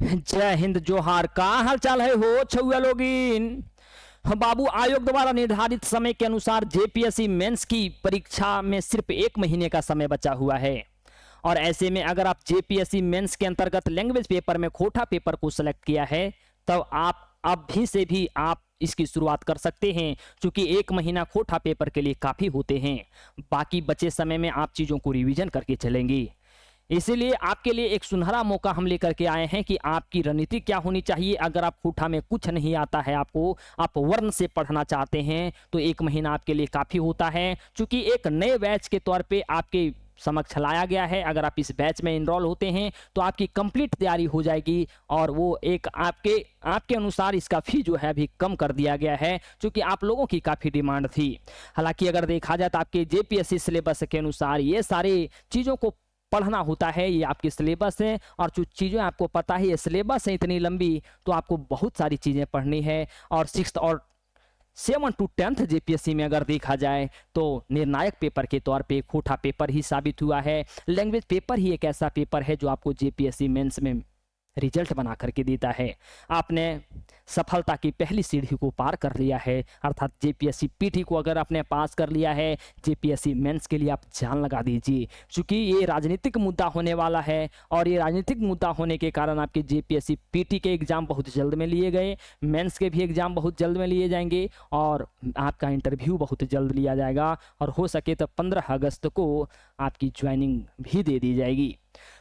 जय हिंद जोहार। का हाल चाल है हो छुआ लोगिन। बाबू, आयोग द्वारा निर्धारित समय के अनुसार जेपीएससी मेंस की परीक्षा में सिर्फ 1 महीने का समय बचा हुआ है और ऐसे में अगर आप जेपीएससी मेंस के अंतर्गत लैंग्वेज पेपर में खोटा पेपर को सिलेक्ट किया है तो आप अभी से भी आप इसकी शुरुआत कर सकते हैं, क्योंकि 1 महीना खोटा पेपर के लिए काफ़ी होते हैं। बाकी बचे समय में आप चीज़ों को रिवीजन करके चलेंगे। इसीलिए आपके लिए एक सुनहरा मौका हम लेकर के आए हैं कि आपकी रणनीति क्या होनी चाहिए। अगर आप खोटा में कुछ नहीं आता है, आपको आप वर्ण से पढ़ना चाहते हैं तो 1 महीना आपके लिए काफ़ी होता है, क्योंकि एक नए बैच के तौर पे आपके समक्ष लाया गया है। अगर आप इस बैच में इनरोल होते हैं तो आपकी कंप्लीट तैयारी हो जाएगी और वो एक आपके अनुसार इसका फी जो है अभी कम कर दिया गया है, क्योंकि आप लोगों की काफ़ी डिमांड थी। हालांकि अगर देखा जाए तो आपके जेपीएससी सिलेबस के अनुसार ये सारी चीज़ों को पढ़ना होता है। ये आपकी सिलेबस है और जो चीज़ें आपको पता है, ये सिलेबस है इतनी लंबी, तो आपको बहुत सारी चीज़ें पढ़नी है। और 6th और 7 to 10th जेपीएससी में अगर देखा जाए तो निर्णायक पेपर के तौर पे खोटा पेपर ही साबित हुआ है। लैंग्वेज पेपर ही एक ऐसा पेपर है जो आपको जेपीएससी मेंस में रिजल्ट बना करके देता है। आपने सफलता की पहली सीढ़ी को पार कर लिया है, अर्थात जेपीएससी पीटी को अगर आपने पास कर लिया है, जेपीएससी मेंस के लिए आप जान लगा दीजिए, क्योंकि ये राजनीतिक मुद्दा होने वाला है। और ये राजनीतिक मुद्दा होने के कारण आपके जेपीएससी पीटी के एग्ज़ाम बहुत जल्द में लिए गए, मेंस के भी एग्ज़ाम बहुत जल्द में लिए जाएंगे और आपका इंटरव्यू बहुत जल्द लिया जाएगा और हो सके तो 15 अगस्त को आपकी ज्वाइनिंग भी दे दी जाएगी।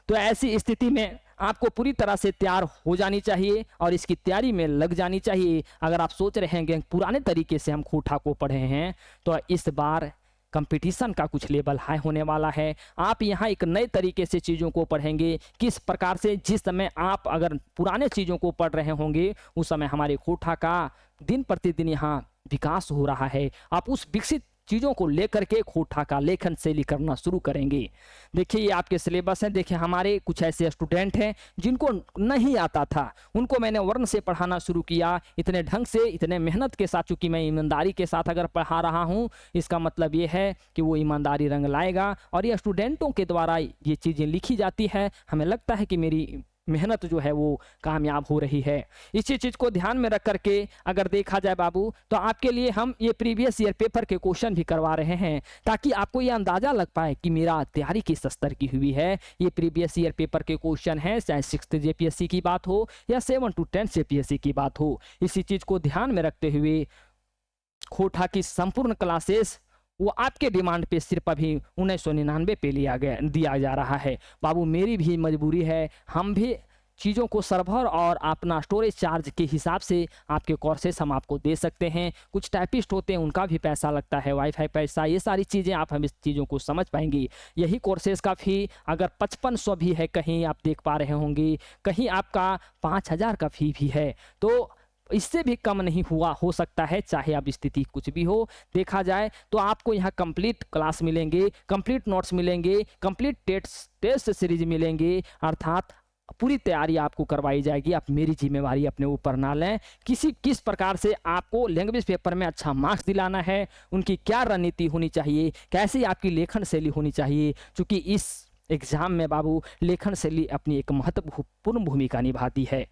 तो ऐसी स्थिति में आपको पूरी तरह से तैयार हो जानी चाहिए और इसकी तैयारी में लग जानी चाहिए। अगर आप सोच रहे हैं कि पुराने तरीके से हम खोटा को पढ़े हैं तो इस बार कंपटीशन का कुछ लेवल हाई होने वाला है। आप यहाँ एक नए तरीके से चीज़ों को पढ़ेंगे। किस प्रकार से, जिस समय आप अगर पुराने चीज़ों को पढ़ रहे होंगे उस समय हमारे खोटा का दिन प्रतिदिन यहाँ विकास हो रहा है। आप उस विकसित चीज़ों को लेकर के खोटा का लेखन शैली करना शुरू करेंगे। देखिए, ये आपके सिलेबस है। देखिए, हमारे कुछ ऐसे स्टूडेंट हैं जिनको नहीं आता था, उनको मैंने वर्ण से पढ़ाना शुरू किया इतने ढंग से, इतने मेहनत के साथ। चूँकि मैं ईमानदारी के साथ अगर पढ़ा रहा हूँ, इसका मतलब ये है कि वो ईमानदारी रंग लाएगा और ये स्टूडेंटों के द्वारा ये चीज़ें लिखी जाती है। हमें लगता है कि मेरी मेहनत जो है वो कामयाब हो रही है। इसी चीज़ को ध्यान में रख करके अगर देखा जाए बाबू, तो आपके लिए हम ये प्रीवियस ईयर पेपर के क्वेश्चन भी करवा रहे हैं, ताकि आपको ये अंदाज़ा लग पाए कि मेरा तैयारी किस स्तर की हुई है। ये प्रीवियस ईयर पेपर के क्वेश्चन हैं, चाहे 6th जेपीएससी की बात हो या 7 to 10 जेपीएससी की बात हो। इसी चीज़ को ध्यान में रखते हुए खोटा की संपूर्ण क्लासेस वो आपके डिमांड पे सिर्फ अभी 1999 पे दिया जा रहा है। बाबू, मेरी भी मजबूरी है, हम भी चीज़ों को सर्वर और अपना स्टोरेज चार्ज के हिसाब से आपके कोर्सेस हम आपको दे सकते हैं। कुछ टाइपिस्ट होते हैं, उनका भी पैसा लगता है, वाईफाई पैसा, ये सारी चीज़ें आप हम इस चीज़ों को समझ पाएंगे। यही कोर्सेस का फ़ी अगर 5500 भी है, कहीं आप देख पा रहे होंगे, कहीं आपका 5000 का फ़ी भी है, तो इससे भी कम नहीं हो सकता है, चाहे अब स्थिति कुछ भी हो। देखा जाए तो आपको यहाँ कंप्लीट क्लास मिलेंगे, कंप्लीट नोट्स मिलेंगे, कंप्लीट टेस्ट सीरीज मिलेंगे, अर्थात पूरी तैयारी आपको करवाई जाएगी। आप मेरी जिम्मेवारी अपने ऊपर ना लें। किस प्रकार से आपको लैंग्वेज पेपर में अच्छा मार्क्स दिलाना है, उनकी क्या रणनीति होनी चाहिए, कैसी आपकी लेखन शैली होनी चाहिए, क्योंकि इस एग्ज़ाम में बाबू लेखन शैली अपनी एक महत्वपूर्ण भूमिका निभाती है।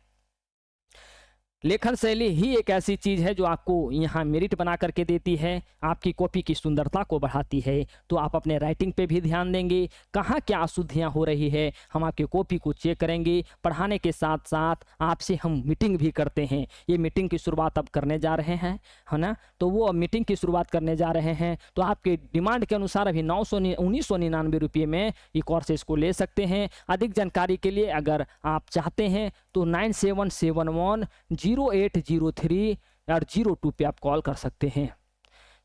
लेखन शैली ही एक ऐसी चीज़ है जो आपको यहाँ मेरिट बना करके देती है, आपकी कॉपी की सुंदरता को बढ़ाती है। तो आप अपने राइटिंग पे भी ध्यान देंगे, कहाँ क्या अशुद्धियाँ हो रही है, हम आपके कॉपी को चेक करेंगे। पढ़ाने के साथ साथ आपसे हम मीटिंग भी करते हैं। ये मीटिंग की शुरुआत अब करने जा रहे हैं, है ना। तो वो अब मीटिंग की शुरुआत करने जा रहे हैं, तो आपके डिमांड के अनुसार अभी 1999 रुपये में ये कोर्सेज को ले सकते हैं। अधिक जानकारी के लिए अगर आप चाहते हैं तो 9771 और 02 पे आप कॉल कर सकते हैं।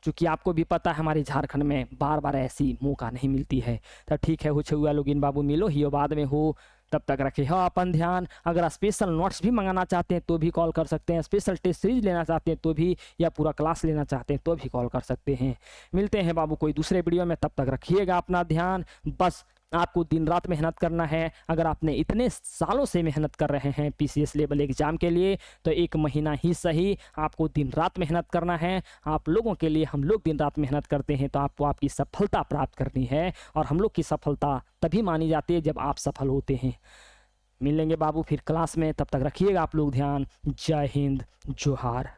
क्योंकि आपको भी पता है हमारे झारखंड में बार बार ऐसी मौका नहीं मिलती है। तो ठीक है, हो छुआ लोग इन बाबू, मिलो ही बाद में हो, तब तक रखे हो अपन ध्यान। अगर स्पेशल नोट्स भी मंगाना चाहते हैं तो भी कॉल कर सकते हैं, स्पेशल टेस्ट सीरीज लेना चाहते हैं तो भी, या पूरा क्लास लेना चाहते हैं तो भी कॉल कर सकते हैं। मिलते हैं बाबू कोई दूसरे वीडियो में, तब तक रखिएगा अपना ध्यान। बस आपको दिन रात मेहनत करना है। अगर आपने इतने सालों से मेहनत कर रहे हैं पीसीएस लेवल एग्जाम के लिए, तो 1 महीना ही सही आपको दिन रात मेहनत करना है। आप लोगों के लिए हम लोग दिन रात मेहनत करते हैं, तो आपको आपकी सफलता प्राप्त करनी है। और हम लोग की सफलता तभी मानी जाती है जब आप सफल होते हैं। मिलेंगे बाबू फिर क्लास में, तब तक रखिएगा आप लोग ध्यान। जय हिंद, जोहार।